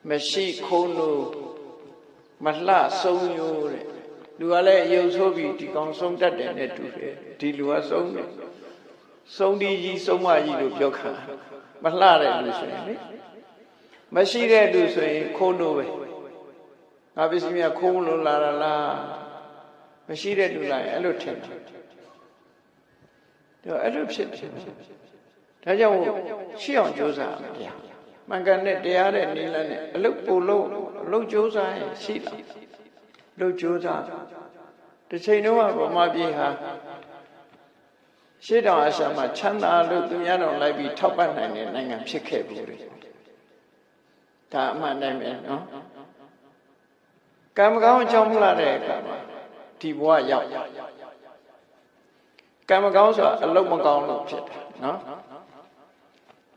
မရှိခိုးလို့မလှဆုံးရိုးတဲ့လူကလည်းရုပ်ဆိုးပြီးဒီကောင်ဆုံးတတ်တယ်နဲ့တူတယ်ဒီလူကဆုံးတယ်ဆုံးဒီကြီးဆုံးမကြီးလို့ပြောခံမလှတဲ့လူဆိုရင်လေမရှိတဲ့လူဆိုရင်ခိုးလို့ပဲငါပစ္စည်းများခိုးလို့လာတာလားမရှိတဲ့လူလာရင်အဲ့လိုထင်တယ်ဒါအဲ့လိုဖြစ်တယ်ဒါကြောင့်ရှိအောင်ကြိုးစားရမယ်မှန်ကန်တဲ့တရားတဲ့နိလန်းနဲ့အလုတ်ပို့လို့အလုတ်ကြိုးစားရင်ရှိတာလုတ်ကြိုးစားတစ်ချိန်တော့ဗမာပြည်ဟာရှေ့တောင်အာရှမှာချမ်းသာလို့သူများတော်လိုက်ပြီးထောက်ပံ့နိုင်တဲ့နိုင်ငံဖြစ်ခဲ့ဘူးလေဒါအမှန်တိုင်းပဲနော်ကံမကောင်းအကြောင်းမလားတဲ့အခါမှာဒီဘဝရောက်ကံမကောင်းဆိုတာအလုတ်မကောင်းလို့ဖြစ်တယ်နော်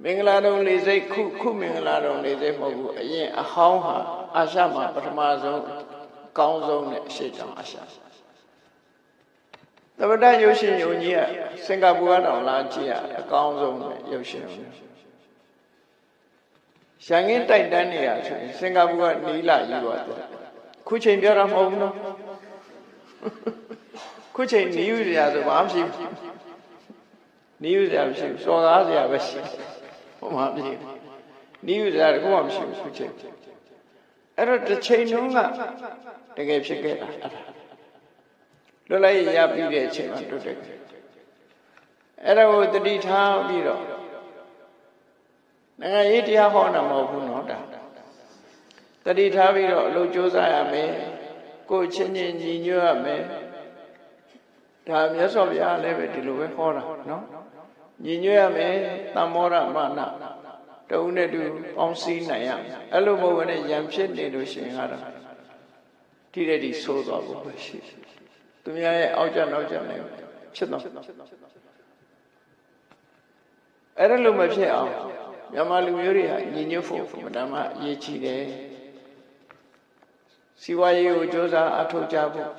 မင်္ဂလာတော်လေးစိတ်ခုမင်္ဂလာတော်လေးစိတ်မဟုတ်ဘူးအရင်အဟောင်းဟာအာရှမှာပထမဆုံးကောင်းဆုံးနဲ့ရှေ့တောင်အာရှသမတရုပ်ရှင်ယုံကြီးကစင်ကာပူကတော့လာကြည့်ရအကောင်းဆုံးနဲ့ရုပ်ရှင်ရန်ကင်းတိုက်တန်းနေရဆိုရင်စင်ကာပူကနီးလာယူသွားတယ်ခုချိန်ပြောတာမဟုတ်ဘူးနော်ခုချိန်နီးယူစရာဆိုဘာမှမရှိဘူးနီးယူစရာမရှိဘူးစော်ကားစရာပဲရှိဘုရားပြည်နီးယူစရာတခုမှမရှိဘူးခုချိန်အဲ့တော့တစ်ချိန်လုံးကတကယ်ဖြစ်ခဲ့တာလွတ်လိုက်ရပြီးတဲ့အချိန်မှာတွတ်တယ်အဲ့ဒါကိုတတိထားပြီးတော့နိုင်ငံရေးတရားဟောတာမဟုတ်ဘူးနော်ဒါတတိထားပြီးတော့အလုပ်ကြိုးစားရမယ်ကိုယ်ချင်းချင်းညီညွတ်ရမယ်ဒါမြတ်စွာဘုရားလည်းပဲဒီလိုပဲဟောတာနော်ညီညွတ်ရမယ်သံမောရမာနတုံးနဲ့တူပေါင်းစည်းနိုင်ရမယ်အဲ့လိုမဟုတ်ဘဲနဲ့ရံဖြစ်နေလို့ရှိရင်ကတော့ဒီတဲ့ဒီဆိုးသွားဖို့ပဲရှိတယ်သူများရဲ့အောက်ကျနောက်ကျနေဖြစ်တော့အဲ့ဒါလိုမဖြစ်အောင်မြန်မာလူမျိုးတွေဟာညီညွတ်ဖို့မတမ်းမှအရေးကြီးတယ်စီဝါရေးကိုကြိုးစားအထောက်ကြဖို့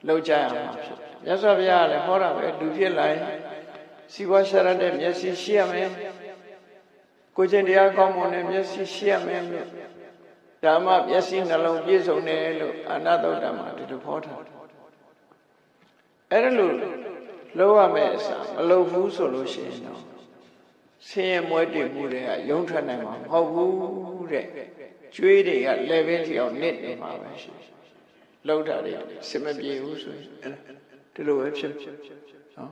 လုပ်ကြရမှာဖြစ်မြတ်စွာဘုရားကလည်းဟောတာပဲလူဖြစ်လိုက်စီဝါရှာရတဲ့မျက်စိရှိရမယ်ကိုယ်ကျင့်တရားကောင်းမွန်တဲ့မျက်စိရှိရမယ်လို့ဓမ္မမျက်စိနှလုံးပြည့်စုံတယ်လို့အနာသုတ္တမှာဒီလိုဟောထားအဲ့ဒါလို့လုပ်ရမယ်အစားမလုပ်ဘူးဆိုလို့ရှိရင်တော့ဆင်းရဲမွဲတေမှုတွေကရုံးထွက်နိုင်မှာမဟုတ်ဘူးတဲ့ကျွေးတွေကလည်းပဲကြောင်နစ်နေမှာပဲရှိလောက်တာတွေစမပြေဘူးဆိုရင်ဒီလိုပဲဖြစ်နော်